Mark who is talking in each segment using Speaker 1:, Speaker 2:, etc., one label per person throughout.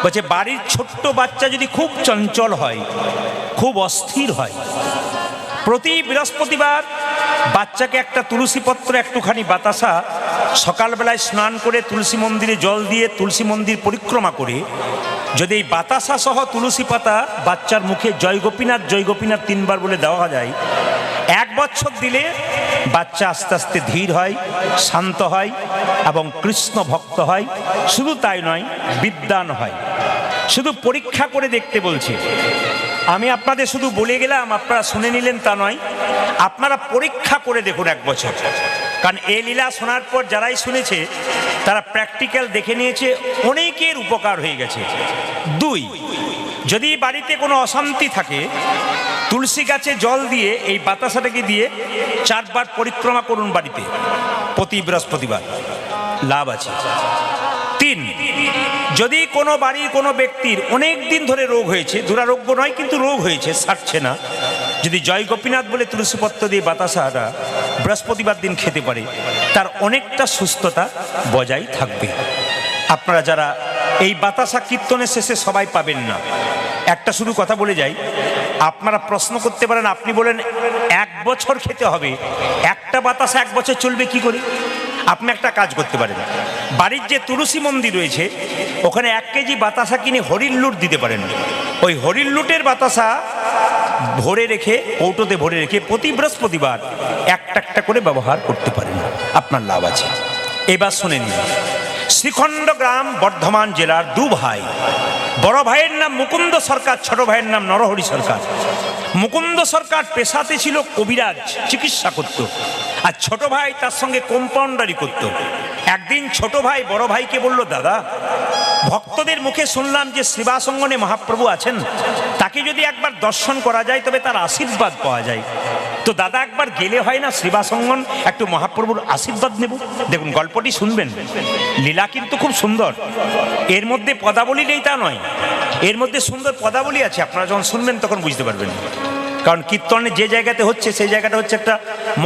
Speaker 1: বলছে বাড়ির ছোট্ট বাচ্চা যদি খুব চঞ্চল হয়, খুব অস্থির হয়, প্রতি বৃহস্পতিবার বাচ্চাকে একটা তুলসী পত্র, একটুখানি বাতাসা, সকালবেলায় স্নান করে তুলসী মন্দিরে জল দিয়ে তুলসী মন্দির পরিক্রমা করে যদি এই বাতাসা সহ তুলসী পাতা বাচ্চার মুখে জয় গোপীনাথ 3 বার বলে দেওয়া যায়, 1 বছর দিলে বাচ্চা আস্তে আস্তে ধীর হয়, শান্ত হয় এবং কৃষ্ণ ভক্ত হয়। শুধু তাই নয়, বিদ্বান হয়। শুধু পরীক্ষা করে দেখতে বলছি, আমি আপনাদের শুধু বলে গেলাম, আপনারা শুনে নিলেন তা নয়, আপনারা পরীক্ষা করে দেখুন 1 বছর। কারণ এই লীলা শোনার পর যারাই শুনেছে তারা প্র্যাকটিক্যাল দেখে নিয়েছে, অনেকের উপকার হয়ে গেছে। 2, যদি বাড়িতে কোনো অশান্তি থাকে, তুলসী গাছে জল দিয়ে এই বাতাসাটাকে দিয়ে 4 বার পরিক্রমা করুন বাড়িতে প্রতি বৃহস্পতিবার, লাভ আছে। 3, যদি কোনো বাড়ির কোনো ব্যক্তির অনেক দিন ধরে রোগ হয়েছে, দুরারোগ্য নয় কিন্তু রোগ হয়েছে, সারছে না, যদি জয় গোপীনাথ বলে তুলসীপত্র দিয়ে বাতাসাটা বৃহস্পতিবার দিন খেতে পারে, তার অনেকটা সুস্থতা বজায় থাকবে। আপনারা যারা এই বাতাসা কীর্তনের শেষে সবাই পাবেন না, একটা শুধু কথা বলে যাই, আপনারা প্রশ্ন করতে পারেন, আপনি বলেন 1 বছর খেতে হবে, একটা বাতাসা 1 বছর চলবে কি করে? আপনি একটা কাজ করতে পারেন, বাড়ির যে তুলসী মন্দির রয়েছে ওখানে 1 কেজি বাতাসা কিনে হরির লুট দিতে পারেন। ওই হরির লুটের বাতাসা ভরে রেখে, কৌটোতে ভরে রেখে প্রতি বৃহস্পতিবার একটা একটা করে ব্যবহার করতে পারেন, আপনার লাভ আছে। এবার শুনে নিন, শ্রীখণ্ড গ্রাম বর্ধমান জেলার 2 ভাই, বড় ভাইয়ের নাম মুকুন্দ সরকার, ছোট ভাইয়ের নাম নরহরি সরকার। মুকুন্দ সরকার পেশাতে ছিল কবিরাজ, চিকিৎসা করত, আর ছোট ভাই তার সঙ্গে কম্পাউন্ডারি করত। একদিন ছোট ভাই বড় ভাইকে বলল, দাদা, ভক্তদের মুখে শুনলাম যে শ্রীবাসঙ্গনে মহাপ্রভু আছেন, তাকে যদি একবার দর্শন করা যায় তবে তার আশীর্বাদ পাওয়া যায়। তো দাদা, একবার গেলে হয় না শ্রীবাসঙ্গন, একটু মহাপ্রভুর আশীর্বাদ নেব। দেখুন, গল্পটি শুনবেন, লীলা কিন্তু খুব সুন্দর, এর মধ্যে পদাবলী নেই তা নয়, এর মধ্যে সুন্দর পদাবলী আছে। আপনারা যখন শুনবেন তখন বুঝতে পারবেন, কারণ কীর্তনে যে জায়গাতে হচ্ছে সেই জায়গাটা হচ্ছে একটা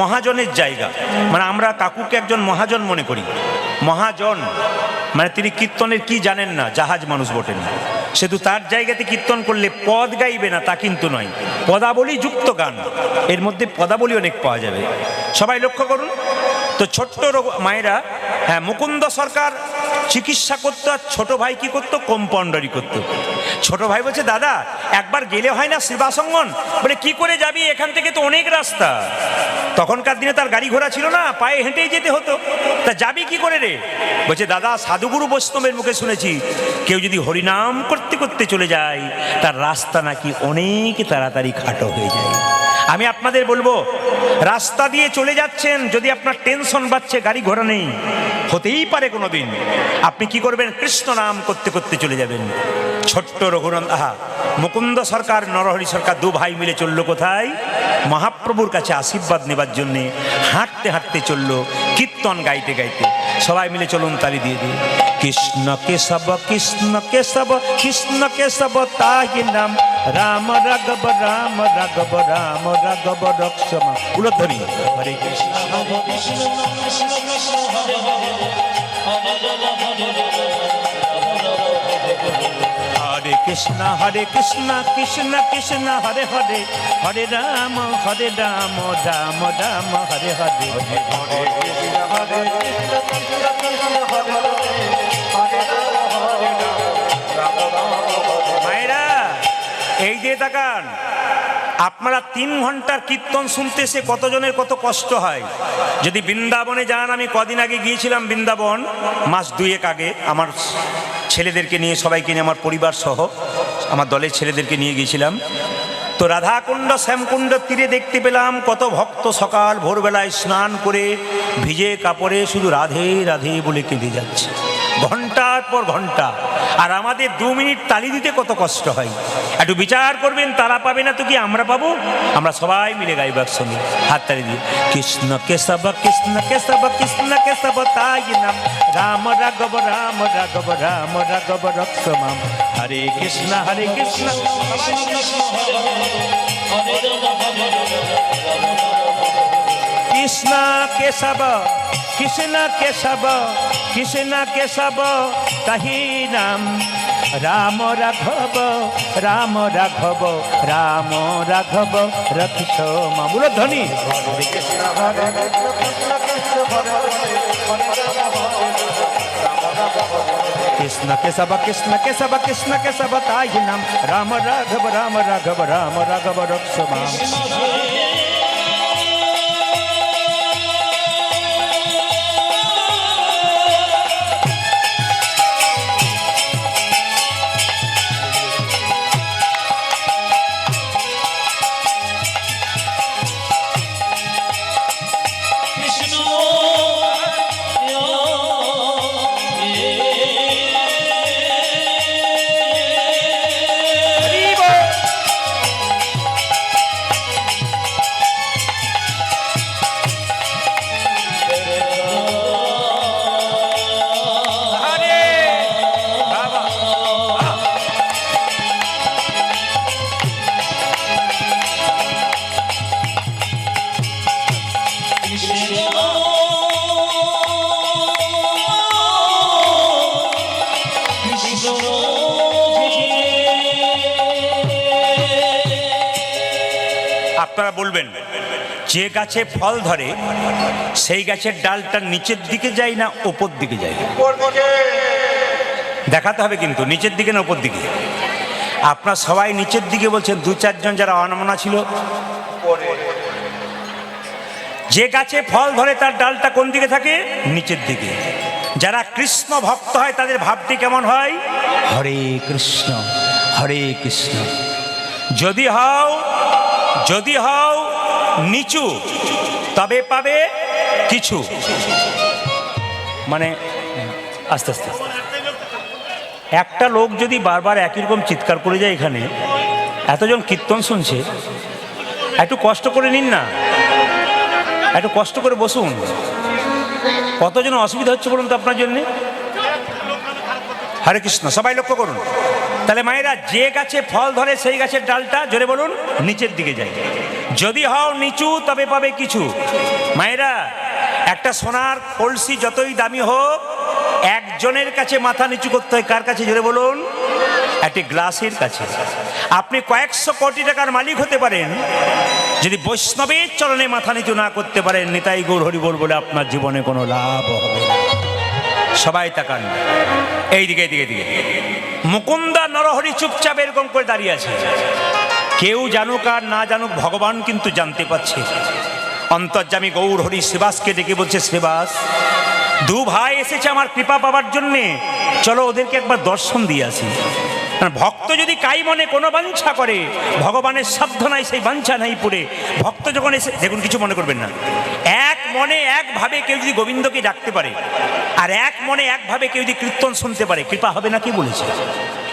Speaker 1: মহাজনের জায়গা। মানে আমরা কাকুকে একজন মহাজন মনে করি। মহাজন মানে তিনি কীর্তনের কি জানেন না, জাহাজ মানুষ বটেন। শুধু তার জায়গাতে কীর্তন করলে পদ গাইবে না তা কিন্তু নয়, পদাবলী যুক্ত গান, এর মধ্যে পদাবলী অনেক পাওয়া যাবে। সবাই লক্ষ্য করুন তো, ছোট্ট মায়েরা, হ্যাঁ, মুকুন্দ সরকার চিকিৎসা করতো, আর ছোট ভাই কি করতো? কম্পাউন্ডারি করতো। ছোট ভাই বলছে, দাদা, একবার গেলে হয় না শ্রীবাসঙ্গন? বলে, কি করে যাবি, এখান থেকে তো অনেক রাস্তা। তখনকার দিনে তার গাড়ি ঘোড়া ছিল না, পায়ে হেঁটেই যেতে হতো, তা যাবি কি করে রে? বলছে, দাদা, সাধুগুরু বৈষ্ণবের মুখে শুনেছি কেউ যদি হরিনাম করতে করতে চলে যায় তার রাস্তা নাকি অনেক তাড়াতাড়ি খাটো হয়ে যায়। আমি আপনাদের বলবো, রাস্তা দিয়ে চলে যাচ্ছেন, যদি আপনার টেনশন বাড়ছে, গাড়ি ঘোড়া নেই, হতেই পারে কোনোদিন আপনি কি করবেন? কৃষ্ণ নাম করতে করতে চলে যাবেন। ছোট্ট মুকুন্দ সরকার, নরহরি সরকার 2 ভাই মিলে চললো কোথায়? মহাপ্রভুর কাছে আশীর্বাদ নেবার জন্যে। হাঁটতে হাঁটতে চললো, কীর্তন গাইতে গাইতে। সবাই মিলে চলুন তালি দিয়ে দিয়ে, কৃষ্ণ কেশব কৃষ্ণ কেশব কৃষ্ণ কেশব তাহি নাম, রাম রাঘব রাম রাঘব রাম রাঘব রক্ষমা। উলধ্বনি, হরে কৃষ্ণ হরে কৃষ্ণ হরে কৃষ্ণ হরে কৃষ্ণ কৃষ্ণ কৃষ্ণ হরে হরে, হরে রাম রাম রাম হরে হরে, হরে কৃষ্ণ হরে মায়েরা, এই যে তাকান, আপনারা 3 ঘন্টার কীর্তন শুনতে সে কতজনের কত কষ্ট হয়। যদি বৃন্দাবনে যান, আমি কদিন আগে গিয়েছিলাম বৃন্দাবন, মাস 2 আগে, আমার ছেলেদেরকে নিয়ে, সবাইকে নিয়ে, আমার পরিবার সহ আমার দলের ছেলেদেরকে নিয়ে গিয়েছিলাম। তো রাধাকুণ্ড শ্যামকুণ্ড তীরে দেখতে পেলাম কত ভক্ত সকাল ভোরবেলায় স্নান করে ভিজে কাপড়ে শুধু রাধে রাধে বলে কেঁদে যাচ্ছে, ঘন্টার পর ঘন্টা। আর আমাদের 2 মিনিট তালি দিতে কত কষ্ট হয়। একটু বিচার করবেন, তারা পাবে না তো কি আমরা পাবো? আমরা সবাই মিলে গাইব একসঙ্গে, হাত তালি দিয়ে, কৃষ্ণ কেশব কৃষ্ণ কেশব কৃষ্ণ কেশব তাই নাম, রাম রাঘব রাম রাঘব রাম রাঘব রক্ষমাম, হরে কৃষ্ণ কৃষ্ণ কেশব কৃষ্ণ কেশব কৃষ্ণ কেশব তাহি নাম, রাম রাঘব রাম রাঘব রাম রাঘব রক্ষিস মাম। বলো ধ্বনি। কৃষ্ণ কেশব কৃষ্ণ কেশব কৃষ্ণ কেশব তাই নাম রাম রাঘব রাম রাঘব রাম রাঘব রক্ষ মাম। আপনারা বলবেন যে গাছে ফল ধরে সেই গাছের ডালটা নিচের দিকে যায় না উপর দিকে যায়? দেখাতে হবে কিন্তু নিচের দিকে না উপর দিকে। আপনারা সবাই নিচের দিকে বলছেন, দু চারজন যারা অনমনা ছিল। যে গাছে ফল ধরে তার ডালটা কোন দিকে থাকে? নিচের দিকে। যারা কৃষ্ণ ভক্ত হয় তাদের ভাবটি কেমন হয়? হরে কৃষ্ণ হরে কৃষ্ণ। যদি হও নিচু তবে পাবে কিছু। মানে আস্তে আস্তে একটা লোক যদি বারবার একই রকম চিৎকার করে যায়, এখানে এতজন কীর্তন শুনছে, একটু কষ্ট করে নিন না, একটু কষ্ট করে বসুন। কতজন অসুবিধা হচ্ছে বলুন তো আপনার জন্যে। হরে কৃষ্ণ, সবাই লক্ষ্য করুন। তাহলে মায়েরা, যে গাছে ফল ধরে সেই গাছের ডালটা জোরে বলুন নিচের দিকে যায়। যদি হও নিচু তবে পাবে কিছু। মায়েরা, একটা সোনার কলসি যতই দামি হোক একজনের কাছে মাথা নিচু করতে হয়। কার কাছে জোরে বলুন? একটি গ্লাসের কাছে। আপনি কয়েকশো কোটি টাকার মালিক হতে পারেন, যদি বৈষ্ণবের চরণে মাথা নিচু না করতে পারেন, নিতাই গৌর হরি বল বলে আপনার জীবনে কোনো লাভ হবে না। সবাই তাকান এইদিকে এইদিকে এইদিকে। মুকুন্দা নরহরি চুপচাপ এরকম করে দাঁড়িয়ে আছে। কেউ জানুক আর না জানুক, ভগবান কিন্তু জানতে পারছে। অন্তর্যামী গৌর হরি শ্রীবাসকে ডেকে বলছে, শ্রীবাস, দু ভাই এসেছে আমার কৃপা পাবার জন্যে, চলো ওদেরকে একবার দর্শন দিয়ে আসি। ভক্ত যদি কাই মনে কোনো বাঞ্ছা করে, ভগবানের সাধ্য নাই সেই বাঞ্ছা নাই পড়ে। ভক্ত যখন এসে, দেখুন কিছু মনে করবেন না, এক মনে একভাবে কেউ যদি গোবিন্দকে ডাকতে পারে আর এক মনে একভাবে কেউ যদি কীর্তন শুনতে পারে, কৃপা হবে না? কি বলেছে?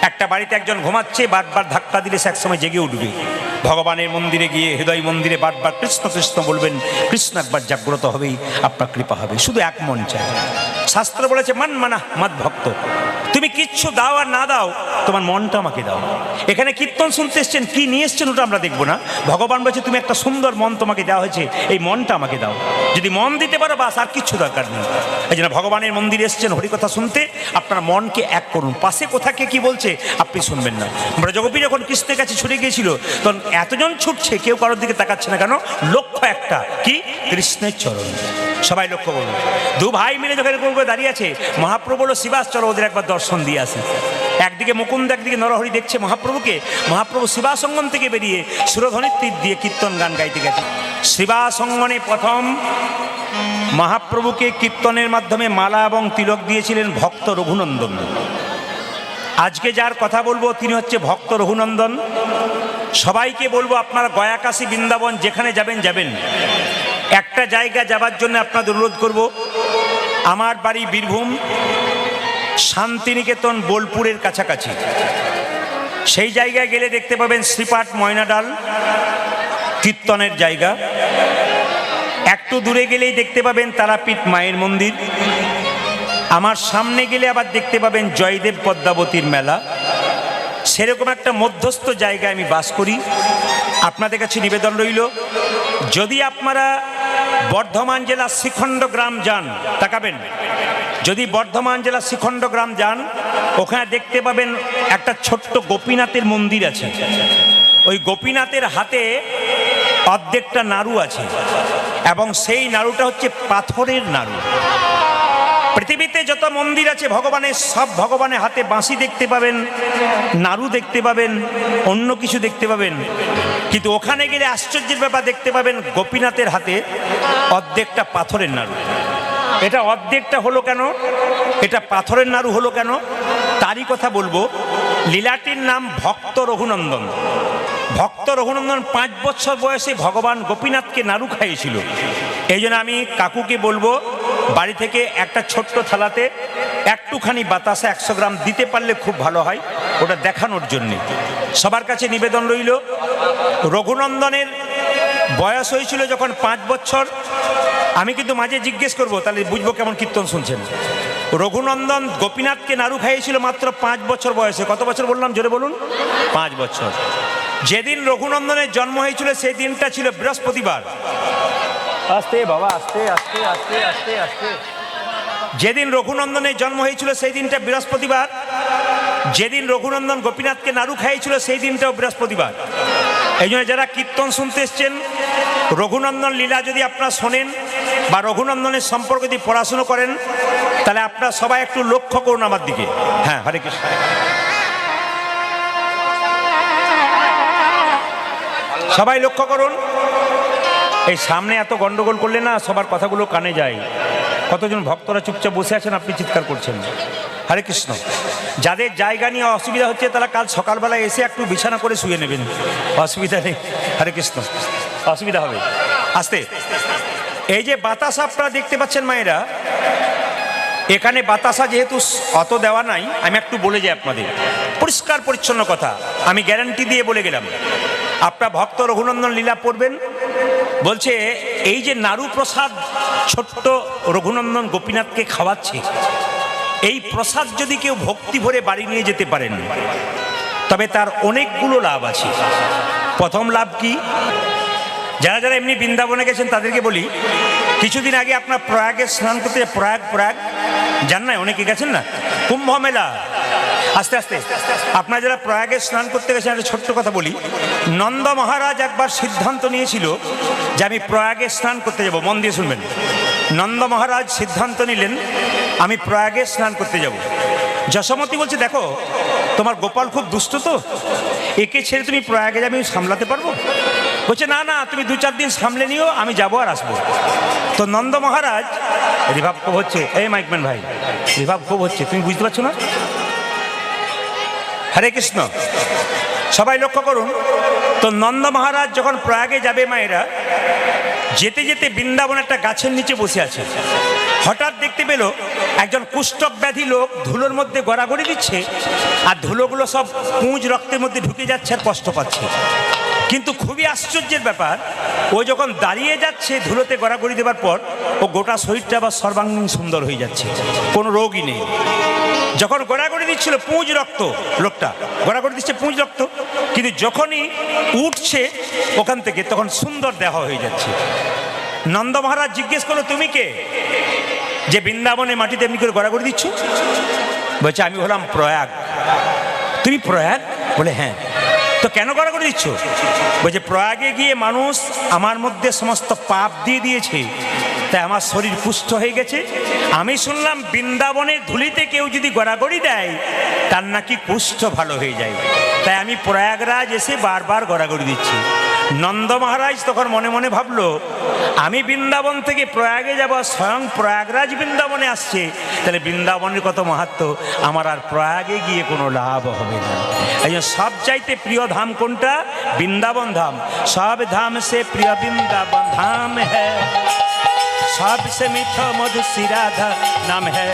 Speaker 1: একটা বাড়িতে একজন ঘুমাচ্ছে, বারবার ধাক্কা দিলে সে একসময় জেগে উঠবে। ভগবানের মন্দিরে গিয়ে হৃদয় মন্দিরে বারবার কৃষ্ণ কৃষ্ণ বলবেন, কৃষ্ণ একবার জাগ্রত হবেই, আপনার কৃপা হবে। শুধু এক মন চাই। শাস্ত্র বলেছে, মান মানা মাত ভক্ত। তুমি কিচ্ছু দাও আর না দাও, তোমার মনটা আমাকে দাও। এখানে কীর্তন শুনতে এসছেন, কি নিয়ে এসছেন ওটা আমরা দেখবো না। ভগবান বলছে, তুমি একটা সুন্দর মন তোমাকে দেওয়া হয়েছে, এই মনটা আমাকে দাও। যদি মন দিতে পারো, বাস আর কিচ্ছু দরকার নেই। এই জন্য ভগবানের মন্দিরে এসছেন হরিকথা শুনতে, আপনার মনকে এক করুন। পাশে কোথাকে কি বলছে আপনি শুনবেন না। ব্রজগোপী যখন কৃষ্ণের কাছে ছুটে গিয়েছিল, তখন এতজন ছুটছে, কেউ কারোর দিকে তাকাচ্ছে না। কেন? লক্ষ্য একটা, কি? কৃষ্ণের চরণ। সবাই লক্ষ্য করুন। দু ভাই মিলে যখন এরকম করে দাঁড়িয়ে আছে, মহাপ্রভু বলল, শিবাস চলো ওদের একবার দর্শন দিয়ে আসে। একদিকে মুকুন্দ, একদিকে নরহরি দেখছে মহাপ্রভুকে। মহাপ্রভু শিবাসঙ্গন থেকে বেরিয়ে সুরধ্বনির তীর দিয়ে কীর্তন গান গাইতে গেছে। শিবাসঙ্গনে প্রথম মহাপ্রভুকে কীর্তনের মাধ্যমে মালা এবং তিলক দিয়েছিলেন ভক্ত রঘুনন্দন। আজকে যার কথা বলবো তিনি হচ্ছে ভক্ত রঘুনন্দন। সবাইকে বলবো, আপনারা গয়া কাশী বৃন্দাবন যেখানে যাবেন যাবেন, একটা জায়গা যাবার জন্য আপনাদের অনুরোধ করব। আমার বাড়ি বীরভূম, শান্তিনিকেতন বোলপুরের কাছাকাছি। সেই জায়গায় গেলে দেখতে পাবেন শ্রীপাঠ ময়নাডাল কীর্তনের জায়গা। একটু দূরে গেলেই দেখতে পাবেন তারাপীঠ মায়ের মন্দির। আমার সামনে গেলে আবার দেখতে পাবেন জয়দেব পদ্মাবতীর মেলা। সেরকম একটা মধ্যস্থ জায়গায় আমি বাস করি। আপনাদের কাছে নিবেদন রইল, যদি আপনারা বর্ধমান জেলা শ্রীখণ্ড গ্রাম যান, তাকাবেন, যদি বর্ধমান জেলা শ্রীখণ্ড গ্রাম যান ওখানে দেখতে পাবেন একটা ছোট্ট গোপীনাথের মন্দির আছে। ওই গোপীনাথের হাতে অর্ধেকটা নাড়ু আছে এবং সেই নাড়ুটা হচ্ছে পাথরের নাড়ু। পৃথিবীতে যত মন্দির আছে ভগবানের, সব ভগবানের হাতে বাঁশি দেখতে পাবেন, নাড়ু দেখতে পাবেন, অন্য কিছু দেখতে পাবেন, কিন্তু ওখানে গেলে আশ্চর্যের ব্যাপার দেখতে পাবেন গোপীনাথের হাতে অর্ধেকটা পাথরের নাড়ু। এটা অর্ধেকটা হলো কেন, এটা পাথরের নাড়ু হলো কেন, তারই কথা বলবো। লীলাটির নাম ভক্ত রঘুনন্দন। ভক্ত রঘুনন্দন 5 বছর বয়সে ভগবান গোপীনাথকে নাড়ু খাইয়েছিল। এই জন্য আমি কাকুকে বলবো বাড়ি থেকে একটা ছোট্ট থালাতে একটুখানি বাতাসা 100 গ্রাম দিতে পারলে খুব ভালো হয়, ওটা দেখানোর জন্যে। সবার কাছে নিবেদন রইল, রঘুনন্দনের বয়স হয়েছিল যখন 5 বছর। আমি কিন্তু মাঝে জিজ্ঞেস করবো, তাহলে বুঝবো কেমন কীর্তন শুনছেন। রঘুনন্দন গোপীনাথকে নাড়ু খাইয়েছিল মাত্র 5 বছর বয়সে। কত বছর বললাম, জোরে বলুন? 5 বছর। যেদিন রঘুনন্দনের জন্ম হয়েছিল সেই দিনটা ছিল বৃহস্পতিবার। আস্তে বাবা, আস্তে আস্তে আস্তে আস্তে আস্তে। যেদিন রঘুনন্দনের জন্ম হয়েছিল সেই দিনটা বৃহস্পতিবার। যেদিন রঘুনন্দন গোপীনাথকে নাড়ু খাইয়েছিল সেই দিনটাও বৃহস্পতিবার। এই জন্য যারা কীর্তন শুনতে এসছেন, রঘুনন্দন লীলা যদি আপনারা শোনেন বা রঘুনন্দনের সম্পর্কে যদি পড়াশুনো করেন, তাহলে আপনারা সবাই একটু লক্ষ্য করুন আমার দিকে। হ্যাঁ, হরে কৃষ্ণ। সবাই লক্ষ্য করুন। এই সামনে এত গন্ডগোল করলে না সবার কথাগুলো কানে যায়। কতজন ভক্তরা চুপচাপ বসে আছেন, আপনি চিৎকার করছেন। হরে কৃষ্ণ। যাদের জায়গা নিয়ে অসুবিধা হচ্ছে তারা কাল সকালবেলা এসে একটু বিছানা করে শুয়ে নেবেন, অসুবিধা নেই। হরে কৃষ্ণ। অসুবিধা হবে আস্তে। এই যে বাতাসা আপনারা দেখতে পাচ্ছেন মায়েরা, এখানে বাতাসা যেহেতু অত দেওয়া নাই, আমি একটু বলে যাই আপনাদের পরিষ্কার পরিচ্ছন্ন কথা, আমি গ্যারান্টি দিয়ে বলে গেলাম। আপনারা ভক্ত রঘুনন্দন লীলা পড়বেন, বলছে এই যে নাড়ু প্রসাদ ছোট্ট রঘুনন্দন গোপীনাথকে খাওয়াচ্ছে, এই প্রসাদ যদি কেউ ভক্তি ভরে বাড়ি নিয়ে যেতে পারেন তবে তার অনেকগুলো লাভ আছে। প্রথম লাভ কি? যারা যারা এমনি বৃন্দাবনে গেছেন তাদেরকে বলি, কিছুদিন আগে আপনার প্রয়াগে স্নান করতে, প্রয়াগ জান না, অনেকে গেছেন না, কুম্ভ মেলা। আস্তে আস্তে আপনারা যারা প্রয়াগে স্নান করতে গেছেন, একটা ছোট্ট কথা বলি। নন্দ মহারাজ একবার সিদ্ধান্ত নিয়েছিল যে আমি প্রয়াগে স্নান করতে যাব। মন দিয়ে শুনবেন। নন্দ মহারাজ সিদ্ধান্ত নিলেন আমি প্রয়াগে স্নান করতে যাব। যশোমতী বলছে, দেখো তোমার গোপাল খুব দুষ্ট, তো একে ছেড়ে তুমি প্রয়াগে যাবে, আমি সামলাতে পারবো? বলছে না না, তুমি 2-4 দিন সামলে নিও, আমি যাবো আর আসবো। তো নন্দ মহারাজ, রিভাব খুব হচ্ছে, এই মাইকম্যান ভাই রিভাব খুব হচ্ছে, তুমি বুঝতে পারছো না? হরে কৃষ্ণ। সবাই লক্ষ্য করুন। তো নন্দ মহারাজ যখন প্রয়াগে যাবে মায়েরা, যেতে যেতে বৃন্দাবন একটা গাছের নিচে বসে আছে। হঠাৎ দেখতে পেল একজন কুষ্ঠব্যাধি ব্যাধি লোক ধুলোর মধ্যে গড়াগড়ি দিচ্ছে, আর ধুলোগুলো সব পুঁজ রক্তের মধ্যে ঢুকে যাচ্ছে আর কষ্ট পাচ্ছে। কিন্তু খুবই আশ্চর্যের ব্যাপার, ও যখন দাঁড়িয়ে যাচ্ছে ধুলোতে গড়াগড়ি দেওয়ার পর, ও গোটা শরীরটা আবার সর্বাঙ্গীন সুন্দর হয়ে যাচ্ছে, কোনো রোগই নেই। যখন গড়াগড়ি দিচ্ছিল পুঁজ রক্ত, লোকটা গড়াগড়ি দিচ্ছে পুঁজ রক্ত, কিন্তু যখনই উঠছে ওখান থেকে তখন সুন্দর দেহ হয়ে যাচ্ছে। নন্দ মহারাজ জিজ্ঞেস করলো, তুমি কে, যে বৃন্দাবনে মাটিতে এমনি করে গড়াগড়ি দিচ্ছ? বলছে আমি হলাম প্রয়াগ। তুমি প্রয়াগ? বলে হ্যাঁ। তো কেন গড়াগড়ি দিচ্ছ? বলছে প্রয়াগে গিয়ে মানুষ আমার মধ্যে সমস্ত পাপ দিয়ে দিয়েছে, তাই আমার শরীর পুষ্ট হয়ে গেছে। আমি শুনলাম বৃন্দাবনের ধুলিতে কেউ যদি গড়াগড়ি দেয় তার নাকি কুষ্ঠ ভালো হয়ে যায়, তাই আমি প্রয়াগরাজ এসে বারবার গড়াগড়ি দিচ্ছি। নন্দ মহারাজ তখন মনে মনে ভাবলো, আমি বৃন্দাবন থেকে প্রয়াগে যাব, স্বয়ং প্রয়াগরাজ বৃন্দাবনে আসছে, তাহলে বৃন্দাবনের কত মাহাত্ম, আমার আর প্রয়াগে গিয়ে কোনো লাভ হবে না। এই জন্য সব চাইতে প্রিয় ধাম কোনটা? বৃন্দাবন ধাম। সব ধাম সে প্রিয় বৃন্দাবন ধাম হ্যাঁ, सबसे मीठा मधुसी राधा नाम है।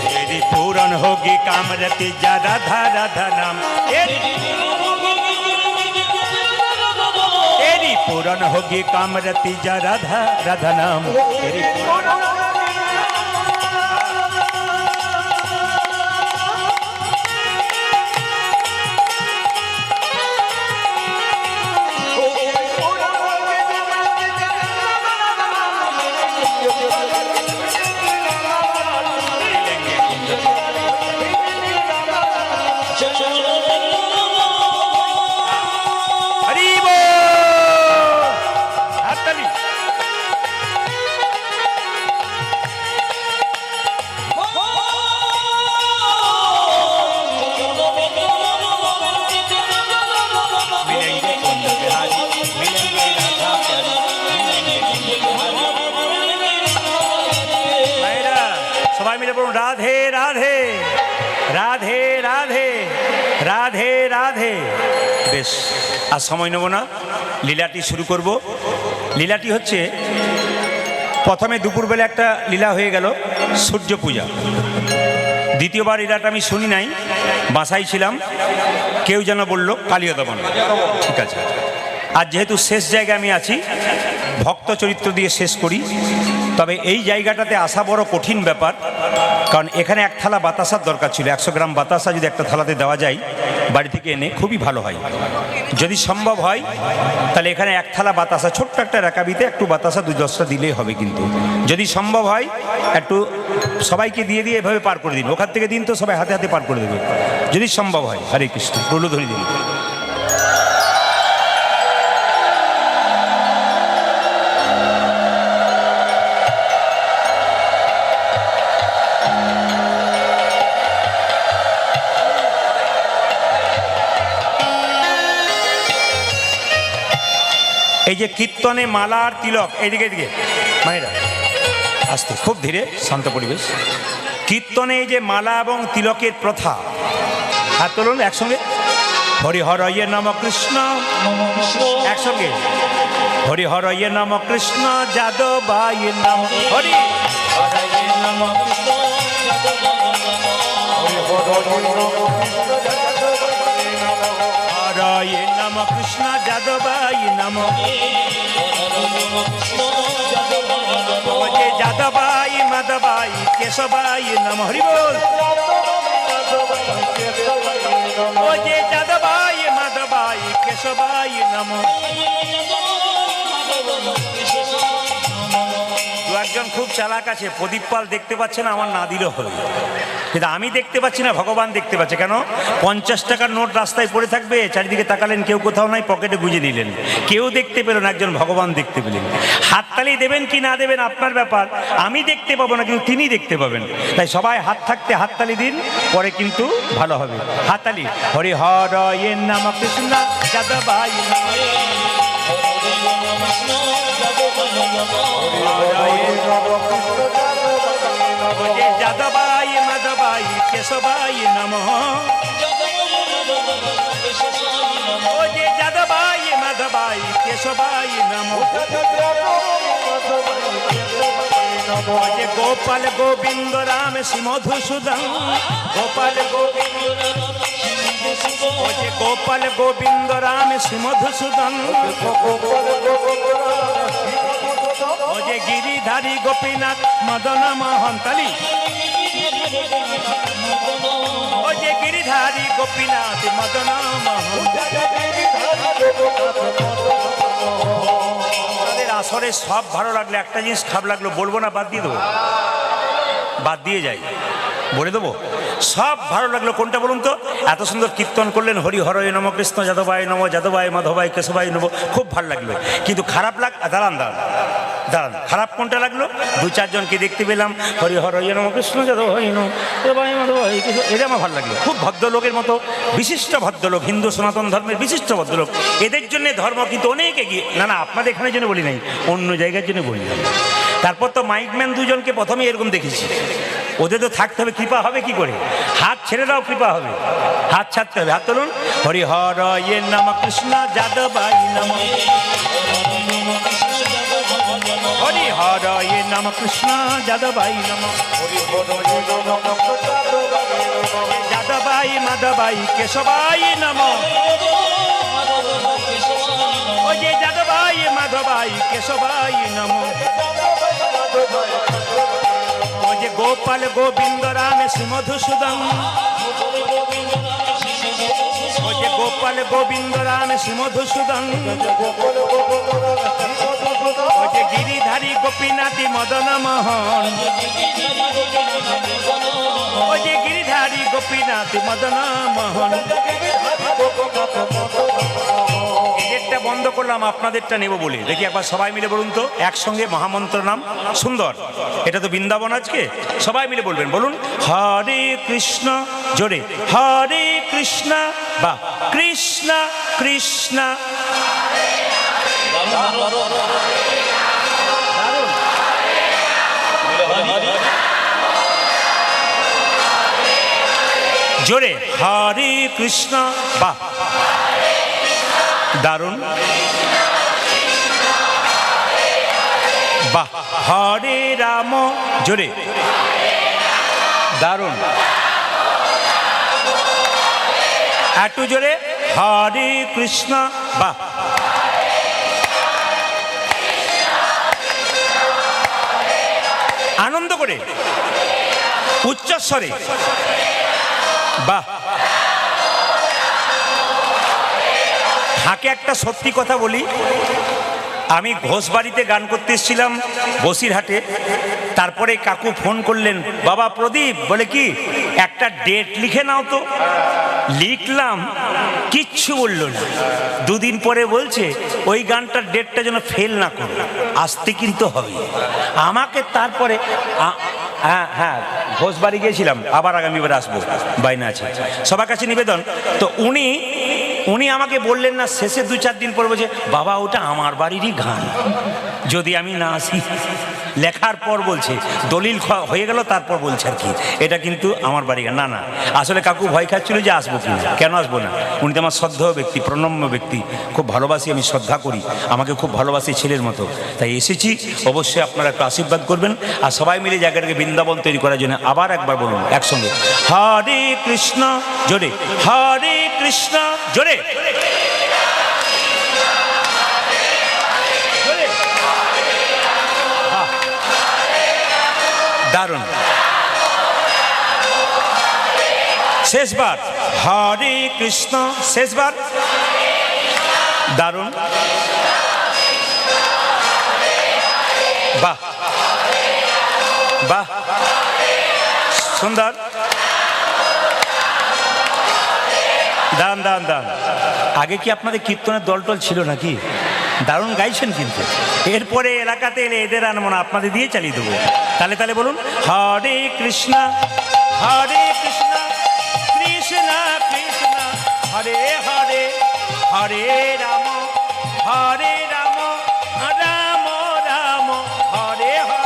Speaker 1: तेरी पूरन होगी कामरती जा राधा राधा नाम, तेरी पूरन होगी कामरती जा राधा राधा नाम, तेरी সবাই মিলে বলুন রাধে রাধে রাধে রাধে রাধে রাধে। বেশ, আর সময় নেব না, লীলাটি শুরু করব। লীলাটি হচ্ছে, প্রথমে দুপুরবেলা একটা লীলা হয়ে গেল সূর্য পূজা। দ্বিতীয়বার লীলাটা আমি শুনি নাই, বাসায় ছিলাম, কেউ যেন বলল কালীয় দমন। ঠিক আছে, আর যেহেতু শেষ জায়গায় আমি আছি, ভক্ত চরিত্র দিয়ে শেষ করি। তবে এই জায়গাটাতে আসা বড় কঠিন ব্যাপার, কারণ এখানে এক থালা বাতাসার দরকার ছিল। 100 গ্রাম বাতাসা যদি একটা থালাতে দেওয়া যায় বাড়ি থেকে এনে, খুবই ভালো হয়। যদি সম্ভব হয় তাহলে এখানে এক থালা বাতাসা, ছোট্ট একটা রেকাবিতে একটু বাতাসা 2-10টা দিলেই হবে। কিন্তু যদি সম্ভব হয় একটু সবাইকে দিয়ে দিয়ে এভাবে পার করে দিন, ওখান থেকে দিন তো সবাই হাতে হাতে পার করে দেবে যদি সম্ভব হয়। হরে কৃষ্ণ, রুলো ধরে দিন। এই যে কীর্তনে মালা আর তিলক, এইদিকে এদিকে মায়েরা আসতে, খুব ধীরে, শান্ত পরিবেশ। কীর্তনে এই যে মালা এবং তিলকের প্রথা, হাত তুলুন একসঙ্গে। হরি হরয়ে নম কৃষ্ণ, একসঙ্গে হরি হরয়ে নম কৃষ্ণ যাদবায় নম। হরি হরয়ে নম কৃষ্ণ, হরয়ে নম কৃষ্ণ যাদবায় নম। যে যাদবাই মাধবাই কেশবাই নম। হরি বল। ও যে যাদবাই মাধবাই কেশবাই নম। দু একজন খুব চালাক আছে, প্রদীপ পাল দেখতে পাচ্ছে না, আমার না দিলেও হবে, কিন্তু আমি দেখতে পাচ্ছি না, ভগবান দেখতে পাচ্ছে। কেন? 50 টাকার নোট রাস্তায় পড়ে থাকবে, চারিদিকে তাকালেন, কেউ কোথাও নাই, পকেটে গুঁজে নিলেন, কেউ দেখতে পেলেন, একজন ভগবান দেখতে পেলেন। হাততালি দেবেন কি না দেবেন আপনার ব্যাপার, আমি দেখতে পাবো না, কিন্তু তিনি দেখতে পাবেন। তাই সবাই হাত থাকতে হাততালি দিন, পরে কিন্তু ভালো হবে। হাততালি। হরি হরয়ে নম কৃষ্ণ যাদবায় নম। যাদবাই মাধবাই কেশবাই নম। ও যে যাদবাই মাধবাই কেশবাই নম। ও যে গোপাল গোবিন্দ রাম শ্রী মধুসূদন। গোপাল গোবিন্দ, ও যে গোপাল গোবিন্দ রাম শ্রী মধুসূদন। ও যে গিরিধারী গোপীনাথ মদন মোহন। তালি। ও যে গিরিধারী গোপীনাথ মদন মোহন। তাদের আসরে সব ভালো লাগলো, একটা জিনিস খারাপ লাগলো, বলবো না, বাদ দিয়ে দেবো, বাদ দিয়ে যাই, বলে দেবো। সব ভালো লাগলো, কোনটা বলুন তো? এত সুন্দর কীর্তন করলেন, হরি হরয়ে নম কৃষ্ণ যাদবায় নম, যাদবায় মাধবায় কেশবায় নম, খুব ভালো লাগলো। কিন্তু খারাপ দাঁড়ান দাঁড়ান দাঁড়ান, খারাপ কোনটা লাগলো? 2-4 জনকে দেখতে পেলাম, হরি হরয়ে নম কৃষ্ণ যাদবায় নম, যাদবায় মাধবায় কেশব, এটা আমার ভালো লাগলো। খুব ভদ্রলোকের মতো, বিশিষ্ট ভদ্রলোক, হিন্দু সনাতন ধর্মের বিশিষ্ট ভদ্রলোক, এদের জন্য ধর্ম কিন্তু অনেক এগিয়ে। না না, আপনাদের এখানের জন্য বলি নাই, অন্য জায়গার জন্য বলি না। তারপর তো মাইকম্যান 2 জনকে প্রথমে এরকম দেখেছি, ওদের তো থাকতে হবে, কৃপা হবে কি করে? হাত ছেড়ে দাও, কৃপা হবে, হাত ছাড়তে হবে। হাত তুলুন। হরি হরয়ে নম কৃষ্ণ যাদবায় নম। হরি হরয়ে নম কৃষ্ণ যাদবায় নম। যাদবায় মাধবায় কেশবায় নম। ও যে যাদবায় মাধবায় কেশবায় নম। ও যে গোপাল গোবিন্দ রাম শ্রী মধুসূদন। ও যে গোপাল গোবিন্দ রাম শ্রী মধুসূদন। ও যে গিরিধারী গোপীনাথী মদন মোহন। ও যে গিরিধারী গোপীনাথী মদন মোহন। এদেরটা বন্ধ করলাম, আপনাদেরটা নেব বলে। দেখি একবার সবাই মিলে বলুন তো, একসঙ্গে মহামন্ত্র নাম সুন্দর। এটা তো বৃন্দাবন আজকে, সবাই মিলে বলবেন। বলুন হরে কৃষ্ণ, জোরে হরে কৃষ্ণ, বা কৃষ্ণ কৃষ্ণ। জোরে হরে কৃষ্ণ, বাহ দারুণ, বাহ হরে রাম, জোরে দারুণ, একটু জোরে হরে কৃষ্ণ, বাহ আনন্দ করে উচ্চস্বরে, বাহ। তাকে একটা সত্যি কথা বলি, আমি ঘোষবাড়িতে গান করতে এসেছিলাম বসিরহাটে, তারপরে কাকু ফোন করলেন, বাবা প্রদীপ, বলে কি একটা ডেট লিখে নাও তো। লিখলাম, কিচ্ছু বললো না। দুদিন পরে বলছে ওই গানটার ডেটটা যেন ফেল না করো, আসতে কিন্তু হবে আমাকে। তারপরে হ্যাঁ হ্যাঁ ঘোষবাড়ি গিয়েছিলাম, আবার আগামীবার আসবো, বাইনা আছে। সবার কাছে নিবেদন, তো উনি আমাকে বললেন না, শেষে 2-4 দিন পর বলছে, বাবা ওটা আমার বাড়িরই গান, যদি আমি না আসি। লেখার পর বলছে, দলিল হয়ে গেল, তারপর বলছে আর কি এটা কিন্তু আমার বাড়ি গান। না না, আসলে কাকু ভয় খাচ্ছিল যে আসবো কি না, কেন আসবো না, উনি তো আমার শ্রদ্ধেয় ব্যক্তি, প্রণম্য ব্যক্তি, খুব ভালোবাসি, আমি শ্রদ্ধা করি, আমাকে খুব ভালোবাসি ছেলের মতো, তাই এসেছি। অবশ্যই আপনারা একটু আশীর্বাদ করবেন, আর সবাই মিলে জায়গাটাকে বৃন্দাবন তৈরি করার জন্য আবার একবার বলুন একসঙ্গে, হরে কৃষ্ণ, জোরে হরে কৃষ্ণ, জোরে দারুণ। শেষবার হরে কৃষ্ণ, শেষবার দারুণ, বাহ বাহ সুন্দর, দান দান দান। আগে কি আপনাদের কীর্তনের দলটল ছিল নাকি? দারুণ গাইছেন কিন্তু। এরপরে এলাকাতে এলে এদের আনবো না, আপনাদের দিয়ে চালিয়ে দেবো। তাহলে তাহলে বলুন, হরে কৃষ্ণ হরে কৃষ্ণ কৃষ্ণ কৃষ্ণ হরে হরে, হরে রাম হরে রাম রাম রাম হরে হরে।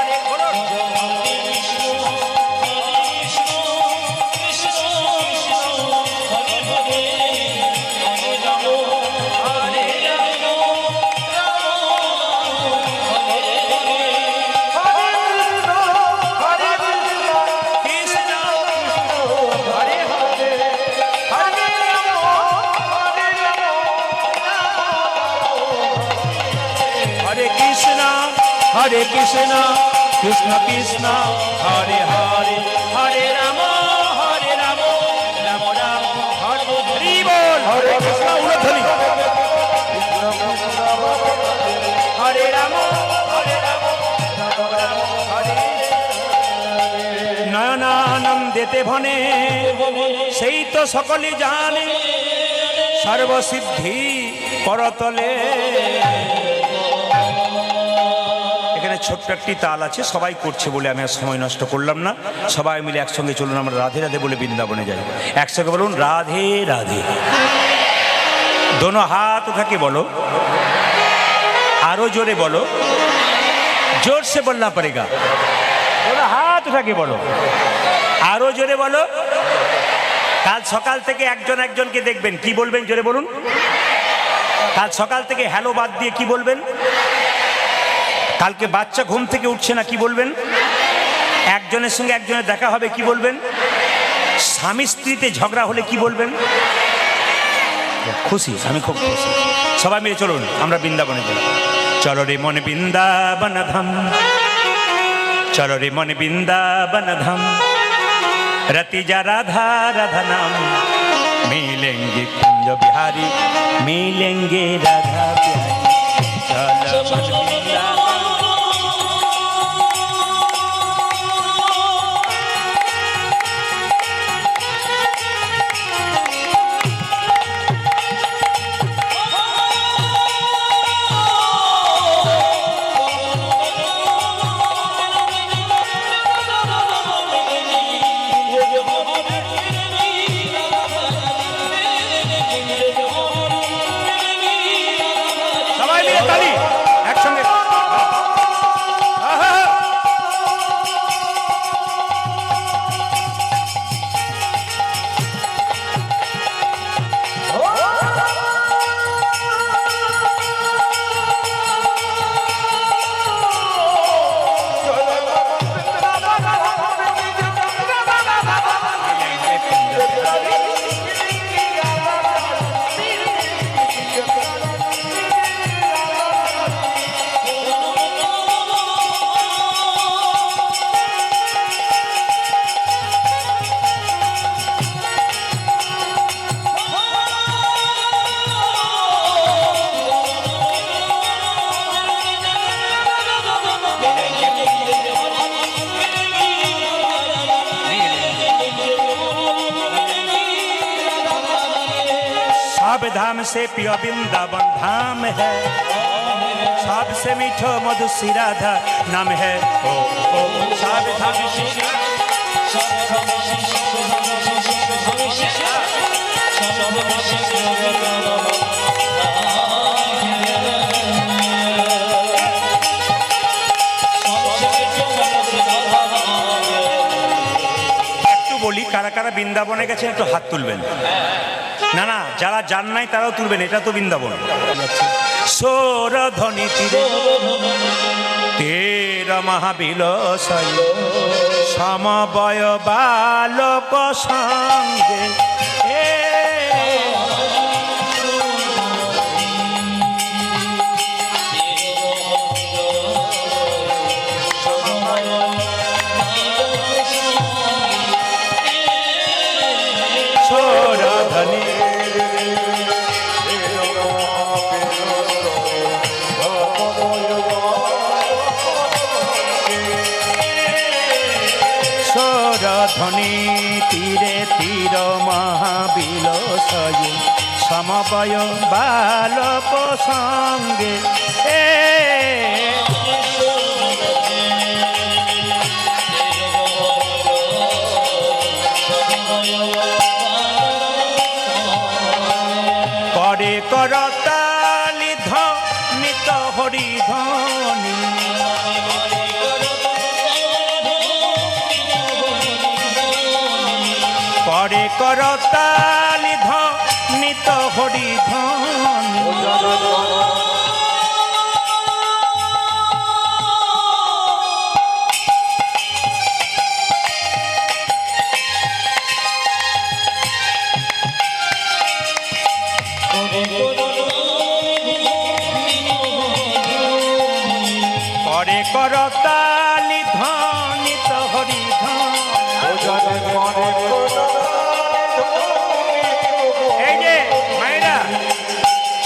Speaker 1: হরে কৃষ্ণ কৃষ্ণ কৃষ্ণ হরে হরে, হরে রাম রাম রাম হরে হরি বল। হরে কৃষ্ণ উলধ্বনি, হরে রাম রাম রাম হরে। নয়নানন্দেতে ভনে, সেই তো সকলে জানে, সর্বসিদ্ধি করতলে। ছোট্ট একটি তাল আছে, সবাই করছে বলে আমি আর সময় নষ্ট করলাম না। সবাই মিলে একসঙ্গে চলুন, আমরা রাধে রাধে বলে বৃন্দাবনে যাই। একসঙ্গে বলুন, রাধে রাধে। দোনো হাত উঠাকে বলো, আরো জোরে বলো, জোর সে বলনা পড়েগা। দোনো হাত উঠাকে বলো, আরো জোরে বলো। কাল সকাল থেকে একজন একজনকে দেখবেন, কি বলবেন জোরে বলুন। কাল সকাল থেকে হ্যালো বাদ দিয়ে কি বলবেন? কালকে বাচ্চা ঘুম থেকে উঠছে না, কি বলবেন? একজনের সঙ্গে একজনের দেখা হবে, কি বলবেন? স্বামী স্ত্রীতে ঝগড়া হলে কি বলবেন? খুশি, আমি খুব খুশি। সবাই মিলে চলুন, আমরা বৃন্দাবনে যাই। চলো রে মন বৃন্দাবন ধাম, চলো রে মন বৃন্দাবন ধাম, रति जा राधा राधा नाम, मिलेंगे कुंज बिहारी, मिलेंगे राधा प्यारी। चलो धाम से प्रिय वृंदावन धाम है, सबसे मीठो मधुसी राधा नाम है। ओ ओ सब धाम বলি, কারা কারা বৃন্দাবনে গেছেন একটু হাত তুলবেন। না না, যারা যান নাই তারাও তুলবেন, এটা তো বৃন্দাবন। সোর ধ্বনি তীরে তের মহাবিলসই সমবয় বালক সঙ্গে, ধ্বনি তীরে তীর মহাবিলসই সমবয় বালক সঙ্গে, করে করতালি ধ্বনিত হরি ধ্বনি, করে করতালি ধ্বনিত হরি ধ্বনি, করে করতালি ধ্বনিত হরি ধ্বনি। এই যে মায়েরা,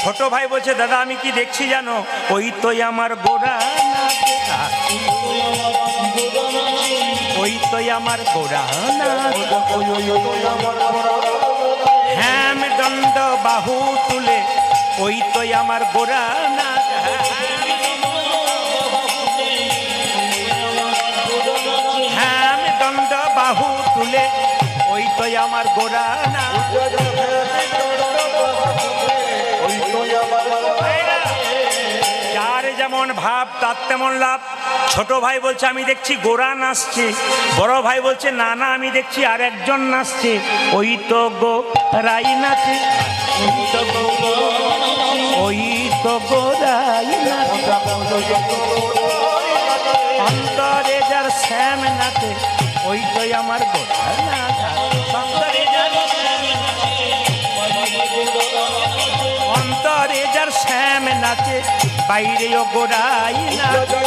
Speaker 1: ছোট ভাই বলছে দাদা আমি কি দেখছি জানো, ওই তো আমার গোরা নাচ, ওই তো আমার গোরা নাচ, হ্যাম দণ্ড বাহু তুলে ওই তো আমার গোরা নাচ, হ্যাম দণ্ড বাহু তুলে ওই তো আমার গোরা নাচ। যার যেমন ভাব তার তেমন লাভ। ছোট ভাই বলছে আমি দেখছি গোরা নাচছে, বড় ভাই বলছে না না আমি দেখছি আর একজন নাচছে, ওই তো গোরাই নাচে, ওই তো গোরাই নাচে, অন্তরে যার শ্যাম নাচে ওই তো আমার গোরা নাচে, অন্তরে যার শ্যাম নাচে বাইরেও গোরাই নাচে।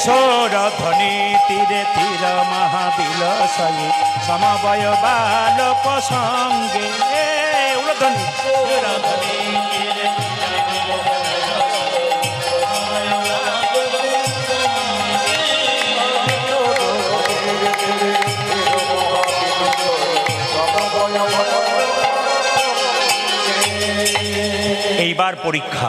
Speaker 1: সোর ধ্বনি তীরে তীর মহাবিলসই সমবয় বালক সঙ্গে, উলধ্বনি এইবার পরীক্ষা।